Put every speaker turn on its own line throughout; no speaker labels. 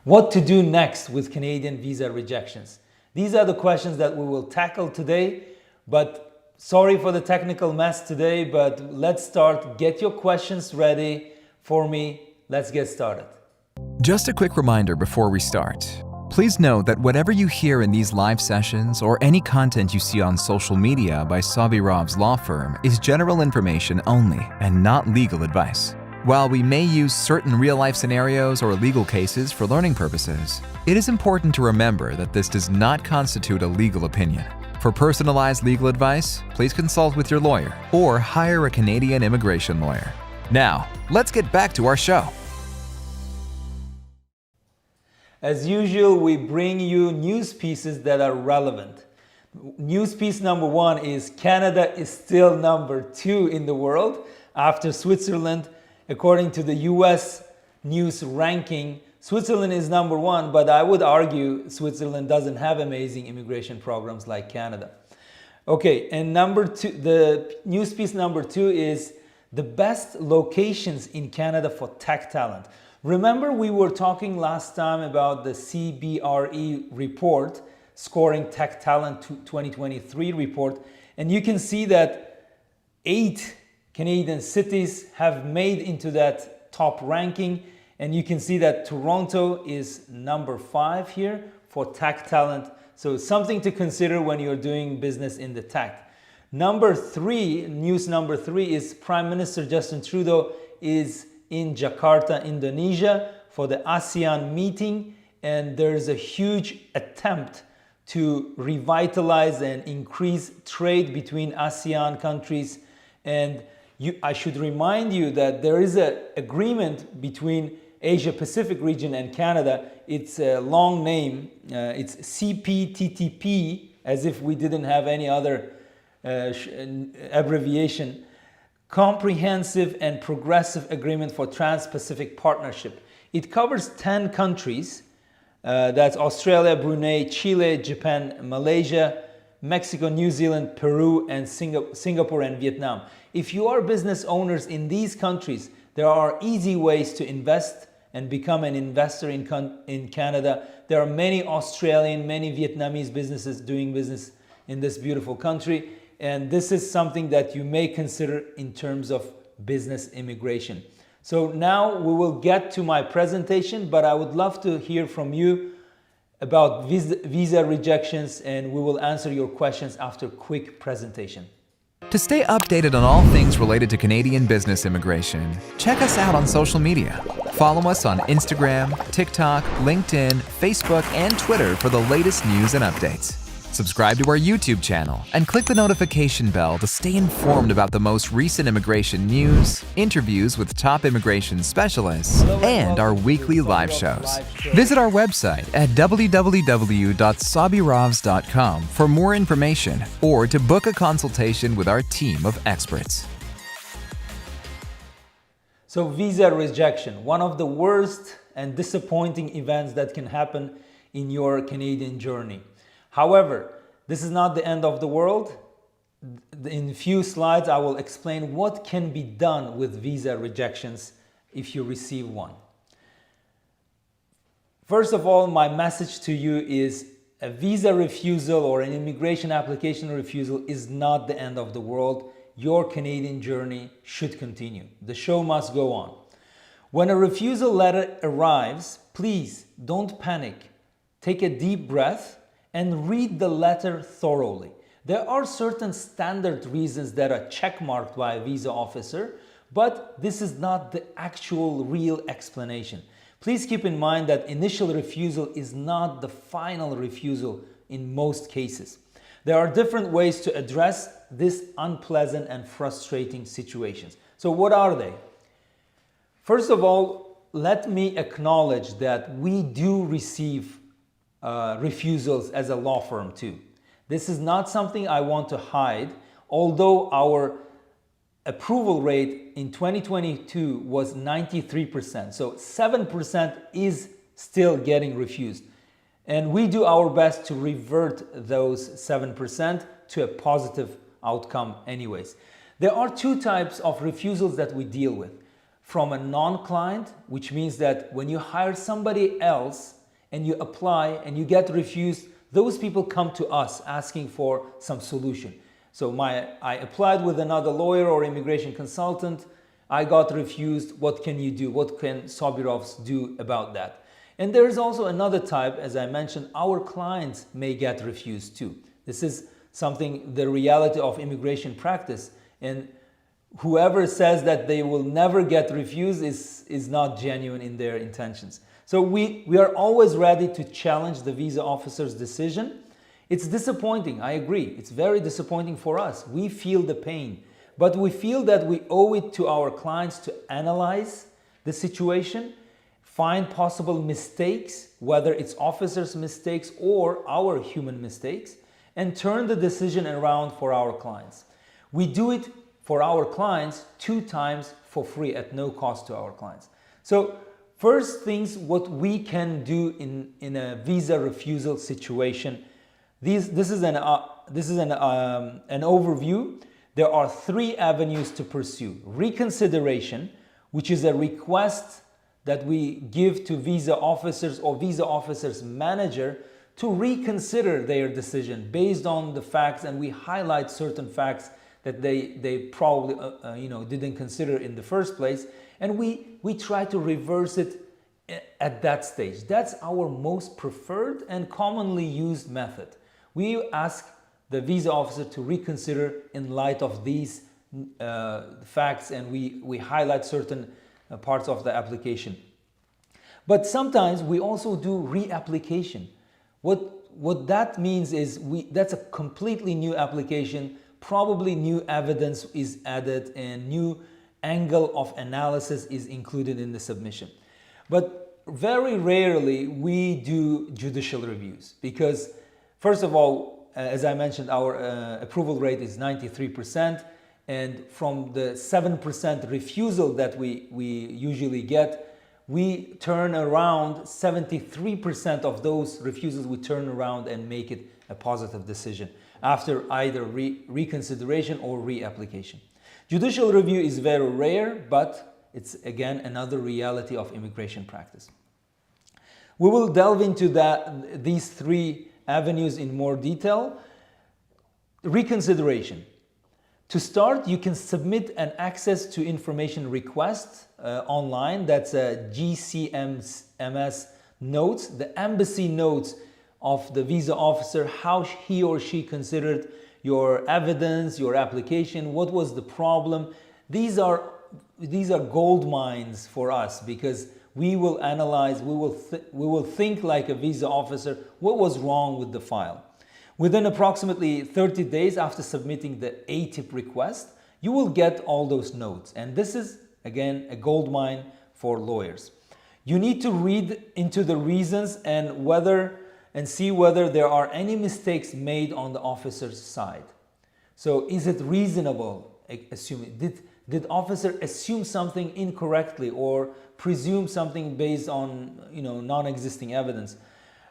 What to do next with Canadian visa rejections? These are the questions that we will tackle today, but sorry for the technical mess today, but let's start. Get your questions ready for me. Let's get started.
Just a quick reminder before we start. Please note that whatever you hear in these live sessions or any content you see on social media by Sabirov's law firm is general information only and not legal advice. While we may use certain real-life scenarios or legal cases for learning purposes, it is important to remember that this does not constitute a legal opinion. For personalized legal advice, please consult with your lawyer or hire a Canadian immigration lawyer. Now, let's get back to our show.
As usual, we bring you news pieces that are relevant. News piece number one is Canada is still number 2 in the world after Switzerland. According to the US news ranking, Switzerland is number 1, but I would argue Switzerland doesn't have amazing immigration programs like Canada. Okay, and number 2, the news piece number 2 is the best locations in Canada for tech talent. Remember, we were talking last time about the CBRE report, Scoring Tech Talent 2023 report, and you can see that 8 Canadian cities have made into that top ranking, and you can see that Toronto is number 5 here for tech talent. So something to consider when you're doing business in the tech. Number 3, news number 3 is Prime Minister Justin Trudeau is in Jakarta, Indonesia for the ASEAN meeting, and there's a huge attempt to revitalize and increase trade between ASEAN countries. And I should remind you that there is an agreement between Asia Pacific region and Canada. It's a long name. It's CPTPP, as if we didn't have any other abbreviation. Comprehensive and Progressive Agreement for Trans-Pacific Partnership. It covers 10 countries. That's Australia, Brunei, Chile, Japan, Malaysia, Mexico, New Zealand, Peru, and Singapore and Vietnam. If you are business owners in these countries, there are easy ways to invest and become an investor in Canada. There are many Australian, many Vietnamese businesses doing business in this beautiful country. And this is something that you may consider in terms of business immigration. So now we will get to my presentation, but I would love to hear from you about visa rejections, and we will answer your questions after a quick presentation.
To stay updated on all things related to Canadian business immigration, check us out on social media. Follow us on Instagram, TikTok, LinkedIn, Facebook, and Twitter for the latest news and updates. Subscribe to our YouTube channel and click the notification bell to stay informed about the most recent immigration news, interviews with top immigration specialists, and our weekly live shows. Visit our website at www.sabirovs.com for more information or to book a consultation with our team of experts.
So visa rejection, one of the worst and disappointing events that can happen in your Canadian journey. However, this is not the end of the world. In a few slides, I will explain what can be done with visa rejections if you receive one. First of all, my message to you is a visa refusal or an immigration application refusal is not the end of the world. Your Canadian journey should continue. The show must go on. When a refusal letter arrives, please don't panic. Take a deep breath and read the letter thoroughly. There are certain standard reasons that are checkmarked by a visa officer, but this is not the actual real explanation. Please keep in mind that initial refusal is not the final refusal in most cases. There are different ways to address this unpleasant and frustrating situations. So what are they? First of all, let me acknowledge that we do receive refusals as a law firm too. This is not something I want to hide, although our approval rate in 2022 was 93%. So 7% is still getting refused. And we do our best to revert those 7% to a positive outcome anyways. There are two types of refusals that we deal with. from a non-client, which means that when you hire somebody else and you apply and you get refused, those people come to us asking for some solution. So I applied with another lawyer or immigration consultant, I got refused, what can you do? What can Sobirovs do about that? And there is also another type, as I mentioned, our clients may get refused too. This is something, the reality of immigration practice. And whoever says that they will never get refused is not genuine in their intentions. So we are always ready to challenge the visa officer's decision. It's disappointing, I agree. It's very disappointing for us. We feel the pain, but we feel that we owe it to our clients to analyze the situation, find possible mistakes, whether it's officers' mistakes or our human mistakes, and turn the decision around for our clients. We do it for our clients 2 times for free at no cost to our clients. So first things, what we can do in a visa refusal situation. This is an overview. There are 3 avenues to pursue. Reconsideration, which is a request that we give to visa officers or visa officers' manager to reconsider their decision based on the facts, and we highlight certain facts that they probably didn't consider in the first place, and we try to reverse it at that stage. That's our most preferred and commonly used method. We ask the visa officer to reconsider in light of these facts, and we highlight certain parts of the application. But sometimes we also do reapplication. What that means is that's a completely new application, probably new evidence is added and new angle of analysis is included in the submission. But very rarely we do judicial reviews because, first of all, as I mentioned, our approval rate is 93%, and from the 7% refusal that we usually get, we turn around 73% of those refusals, we turn around and make it a positive decision after either reconsideration or reapplication. Judicial review is very rare, but it's again another reality of immigration practice. We will delve into these 3 avenues in more detail. Reconsideration. To start, you can submit an access to information request online. That's a GCMS notes, the embassy notes of the visa officer, how he or she considered your evidence, your application, what was the problem. These are gold mines for us because we will analyze, we will think like a visa officer, what was wrong with the file. Within approximately 30 days after submitting the ATIP request, you will get all those notes. And this is, again, a gold mine for lawyers. You need to read into the reasons and see whether there are any mistakes made on the officer's side. So is it reasonable, assuming, did officer assume something incorrectly or presume something based on non-existing evidence?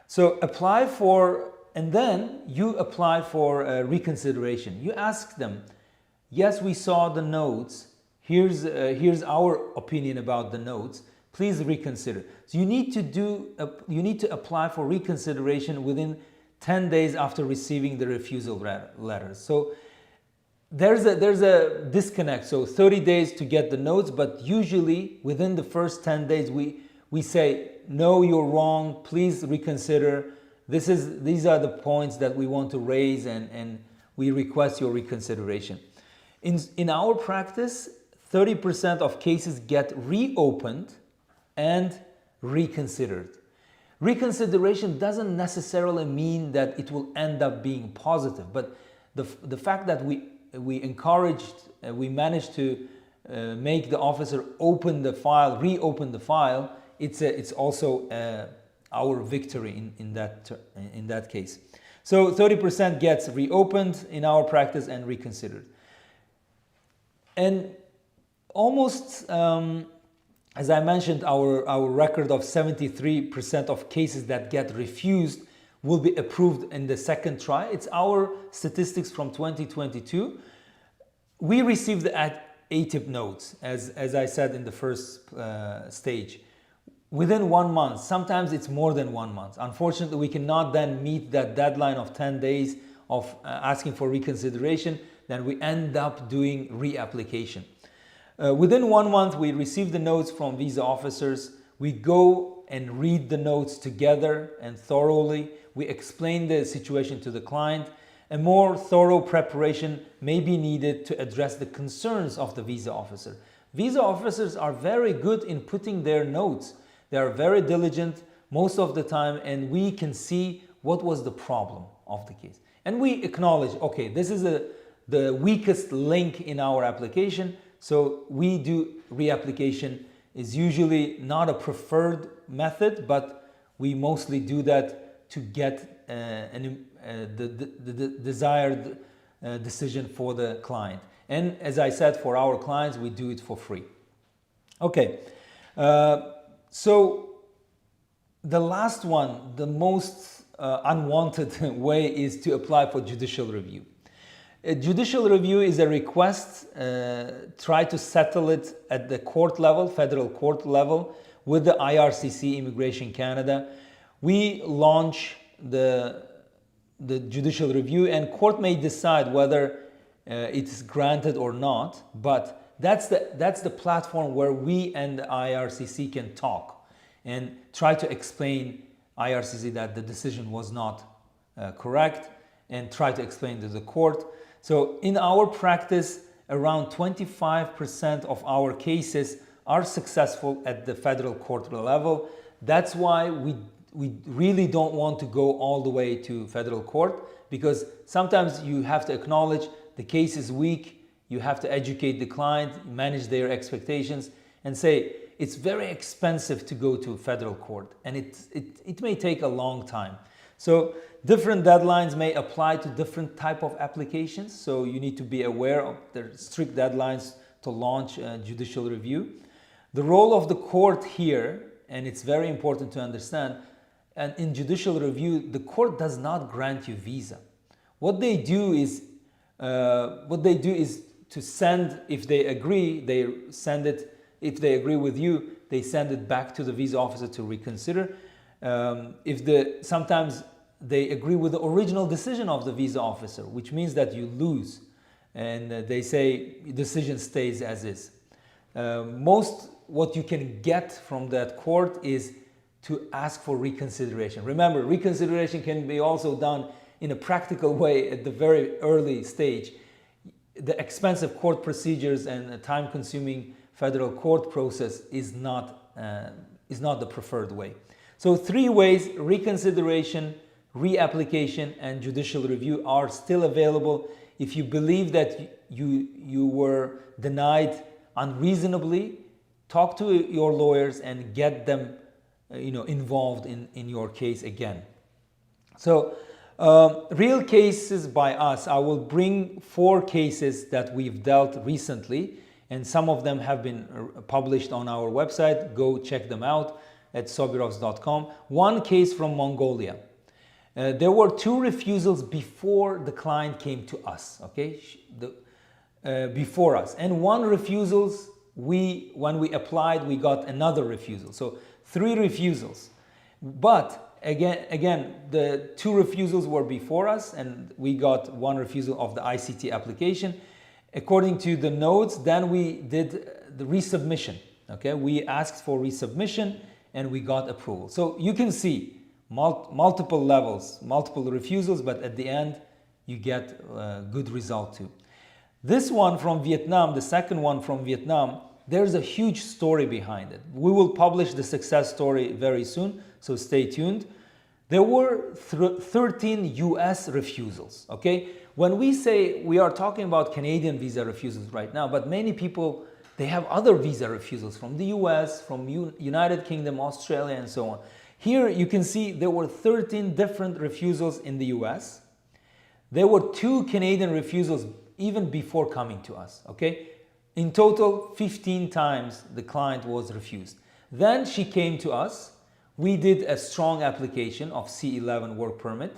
So apply for, and then you apply for reconsideration. You ask them, yes, we saw the notes, here's our opinion about the notes, please reconsider. So you need to apply for reconsideration within 10 days after receiving the refusal letter. So there's a disconnect. So 30 days to get the notes, but usually within the first 10 days we say, no, you're wrong, please reconsider. These are the points that we want to raise, and we request your reconsideration. In our practice, 30% of cases get reopened and reconsidered. Reconsideration doesn't necessarily mean that it will end up being positive, but the fact that we managed to make the officer reopen the file, it's also our victory in that case. So 30% gets reopened in our practice and reconsidered. And almost, as I mentioned, our record of 73% of cases that get refused will be approved in the second try. It's our statistics from 2022. We received the ATIP notes, as I said in the first stage, within 1 month. Sometimes it's more than 1 month. Unfortunately, we cannot then meet that deadline of 10 days of asking for reconsideration. Then we end up doing reapplication. Within 1 month, we receive the notes from visa officers. We go and read the notes together and thoroughly. We explain the situation to the client. A more thorough preparation may be needed to address the concerns of the visa officer. Visa officers are very good in putting their notes. They are very diligent most of the time, and we can see what was the problem of the case. And we acknowledge, okay, this is the weakest link in our application, so we do reapplication. Is usually not a preferred method, but we mostly do that to get the desired decision for the client. And as I said, for our clients, we do it for free. Okay, so the last one, the most unwanted way is to apply for judicial review. A judicial review is a request, try to settle it at the court level, federal court level, with the IRCC, Immigration Canada. We launch the judicial review, and court may decide whether it is granted or not, but that's the platform where we and the IRCC can talk and try to explain IRCC that the decision was not correct, and try to explain to the court. So in our practice, around 25% of our cases are successful at the federal court level. That's why we really don't want to go all the way to federal court, because sometimes you have to acknowledge the case is weak. You have to educate the client, manage their expectations, and say it's very expensive to go to federal court, and it may take a long time. So different deadlines may apply to different type of applications. So you need to be aware of the strict deadlines to launch a judicial review. The role of the court here, and it's very important to understand, and in judicial review, the court does not grant you visa. What they do is to send, if they agree, they send it. If they agree with you, they send it back to the visa officer to reconsider. Sometimes they agree with the original decision of the visa officer, which means that you lose, and they say decision stays as is. Most what you can get from that court is to ask for reconsideration. Remember, reconsideration can be also done in a practical way at the very early stage. The expensive court procedures and the time-consuming federal court process is not the preferred way. So 3 ways: reconsideration, reapplication, and judicial review are still available. If you believe that you were denied unreasonably, talk to your lawyers and get them involved in your case again. So real cases by us, I will bring 4 cases that we've dealt recently, and some of them have been published on our website. Go check them out at sobirovs.com. One case from Mongolia. There were 2 refusals before the client came to us, okay? Before us. And 1 refusals, when we applied, we got another refusal. So 3 refusals. But again, the 2 refusals were before us, and we got 1 refusal of the ICT application. According to the notes, then we did the resubmission, okay? We asked for resubmission, and we got approval. So you can see multiple levels, multiple refusals, but at the end, you get a good result too. This one from Vietnam, the second one from Vietnam, there's a huge story behind it. We will publish the success story very soon, so stay tuned. There were 13 US refusals, okay? When we say, we are talking about Canadian visa refusals right now, but many people, they have other visa refusals from the US, from United Kingdom, Australia, and so on. Here you can see there were 13 different refusals in the US. There were 2 Canadian refusals even before coming to us, okay? In total, 15 times the client was refused. Then she came to us. We did a strong application of C11 work permit,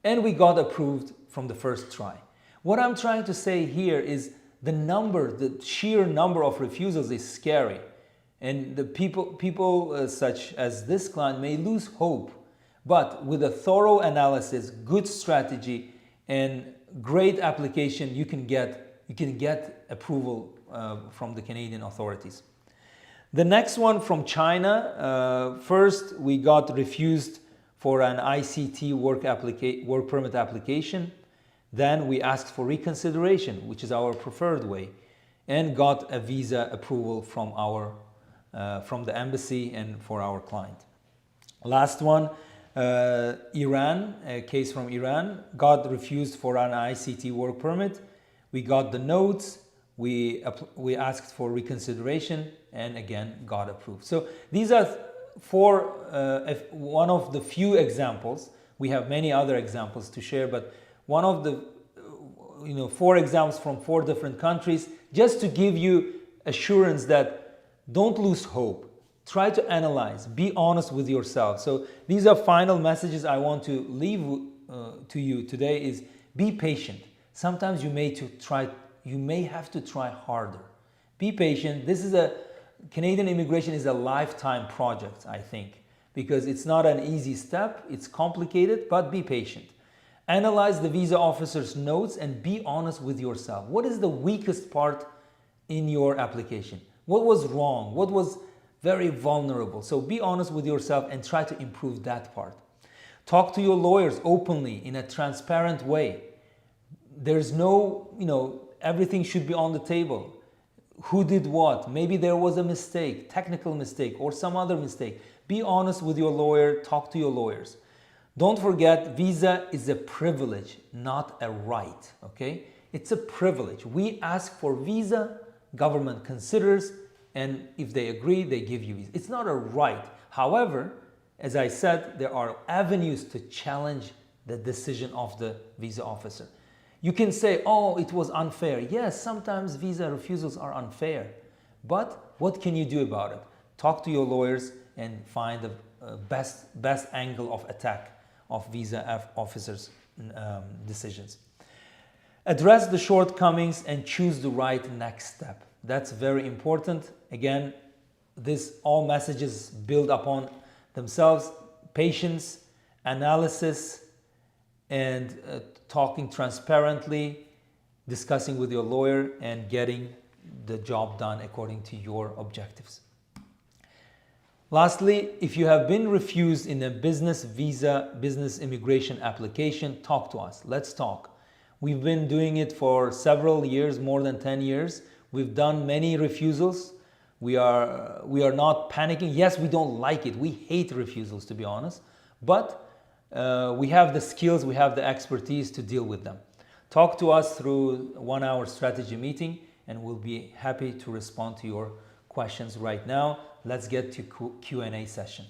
and we got approved from the first try. What I'm trying to say here is the sheer number of refusals is scary. And the people such as this client may lose hope. But with a thorough analysis, good strategy, and great application, you can get approval from the Canadian authorities. The next one from China, first we got refused for an ICT work permit application. Then we asked for reconsideration, which is our preferred way, and got a visa approval from the embassy and for our client. Last one, Iran, a case from Iran, got refused for an ICT work permit. We got the notes, we asked for reconsideration, and again got approved. So these are one of the few examples. We have many other examples to share, but one of the 4 examples from 4 different countries, just to give you assurance that don't lose hope. Try to analyze, be honest with yourself. So these are final messages I want to leave to you today is be patient. Sometimes you may have to try harder. Be patient. Canadian immigration is a lifetime project, I think, because it's not an easy step. It's complicated, but be patient. Analyze the visa officer's notes and be honest with yourself. What is the weakest part in your application? What was wrong? What was very vulnerable? So be honest with yourself and try to improve that part. Talk to your lawyers openly in a transparent way. There's everything should be on the table. Who did what? Maybe there was a mistake, technical mistake, or some other mistake. Be honest with your lawyer, talk to your lawyers. Don't forget, visa is a privilege, not a right, okay? It's a privilege. We ask for visa, government considers, and if they agree, they give you visa. It's not a right. However, as I said, there are avenues to challenge the decision of the visa officer. You can say, oh, it was unfair. Yes, sometimes visa refusals are unfair, but what can you do about it? Talk to your lawyers and find the best angle of attack of visa officers' decisions. Address the shortcomings and choose the right next step. That's very important. Again, all messages build upon themselves: patience, analysis, and talking transparently, discussing with your lawyer, and getting the job done according to your objectives. Lastly, if you have been refused in a business visa, business immigration application, talk to us. Let's talk. We've been doing it for several years, more than 10 years. We've done many refusals. We are not panicking. Yes, we don't like it. We hate refusals, to be honest. But we have the skills, we have the expertise to deal with them. Talk to us through a 1-hour strategy meeting, and we'll be happy to respond to your questions right now. Let's get to Q&A session.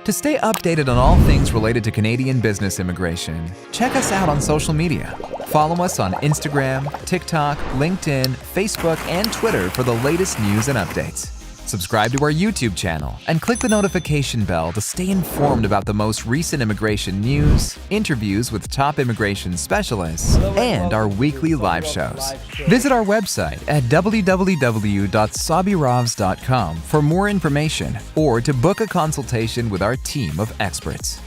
To stay updated on all things related to Canadian business immigration, check us out on social media. Follow us on Instagram, TikTok, LinkedIn, Facebook, and Twitter for the latest news and updates. Subscribe to our YouTube channel and click the notification bell to stay informed about the most recent immigration news, interviews with top immigration specialists, and our weekly live shows. Visit our website at www.sabirovs.com for more information or to book a consultation with our team of experts.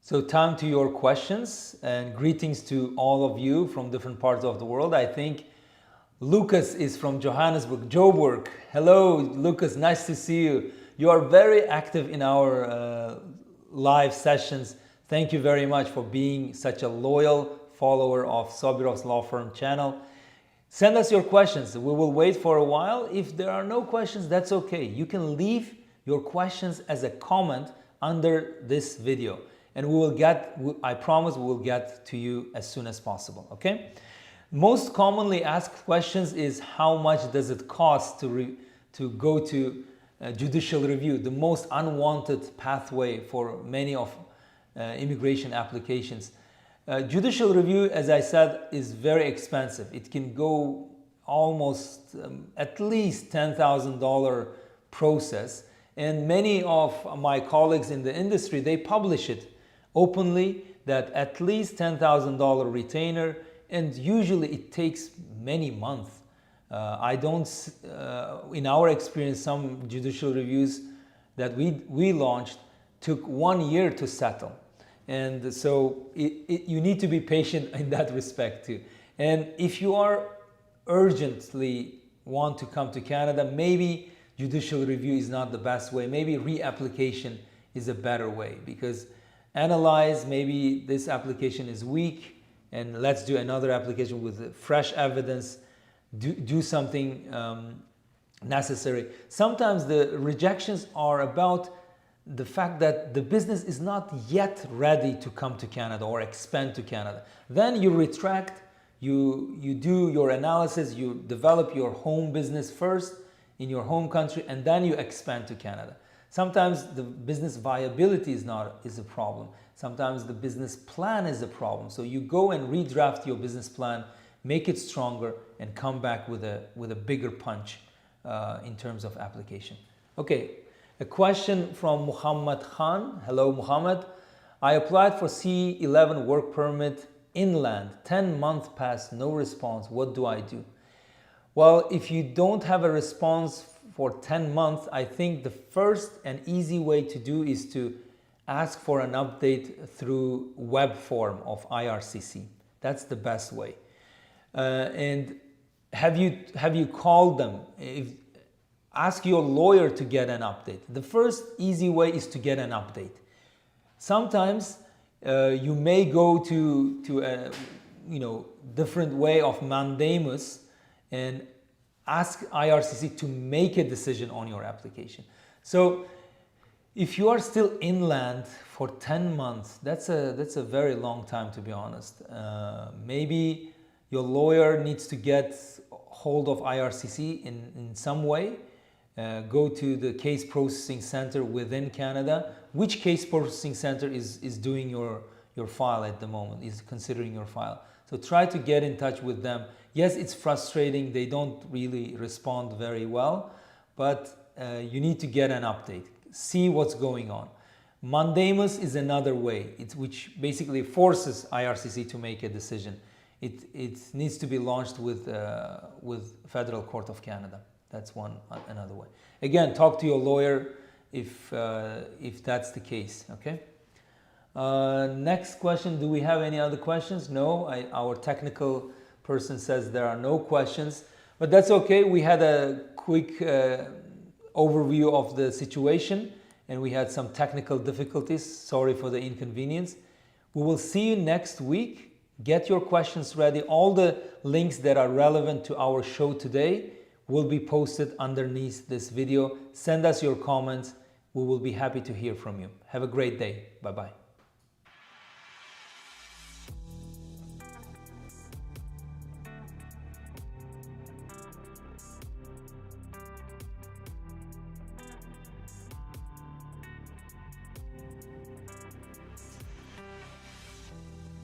So time to your questions, and greetings to all of you from different parts of the world. I think Lucas is from Johannesburg, Joburg. Hello, Lucas, nice to see you. You are very active in our live sessions. Thank you very much for being such a loyal follower of Sabirov's Law Firm channel. Send us your questions. We will wait for a while. If there are no questions, that's okay. You can leave your questions as a comment under this video, and I promise we will get to you as soon as possible, okay? Most commonly asked questions is how much does it cost to go to judicial review, the most unwanted pathway for many of immigration applications. Judicial review, as I said, is very expensive. It can go almost at least $10,000 process, and many of my colleagues in the industry, they publish it openly that at least $10,000 retainer and usually it takes many months. I don't, in our experience, some judicial reviews that we launched took 1 year to settle. And so you need to be patient in that respect too. And if you are urgently want to come to Canada, maybe judicial review is not the best way. Maybe reapplication is a better way, because analyze, maybe this application is weak and let's do another application with fresh evidence, do something necessary. Sometimes the rejections are about the fact that the business is not yet ready to come to Canada or expand to Canada. Then you retract, you do your analysis, you develop your home business first in your home country, and then you expand to Canada. Sometimes the business viability is a problem. Sometimes the business plan is a problem. So you go and redraft your business plan, make it stronger, and come back with a bigger punch in terms of application. Okay, a question from Muhammad Khan. Hello, Muhammad. I applied for C11 work permit inland. 10 months passed, no response. What do I do? Well, if you don't have a response for 10 months, I think the first and easy way to do is to ask for an update through web form of IRCC. That's the best way. And have you called them? Ask your lawyer to get an update. The first easy way is to get an update. Sometimes you may go to a different way of mandamus and ask IRCC to make a decision on your application. So if you are still inland for 10 months, that's a very long time, to be honest. Maybe your lawyer needs to get hold of IRCC in some way. Go to the case processing center within Canada. Which case processing center is doing your file at the moment, is considering your file? So try to get in touch with them. Yes, it's frustrating. They don't really respond very well, but you need to get an update. See what's going on. Mandamus is another way, which basically forces IRCC to make a decision. It needs to be launched with Federal Court of Canada. That's another way. Again, talk to your lawyer if that's the case. Okay. Next question. Do we have any other questions? No. Our technical person says there are no questions, but that's okay. We had a quick overview of the situation, and we had some technical difficulties. Sorry for the inconvenience. We will see you next week. Get your questions ready. All the links that are relevant to our show today will be posted underneath this video. Send us your comments. We will be happy to hear from you. Have a great day. Bye-bye.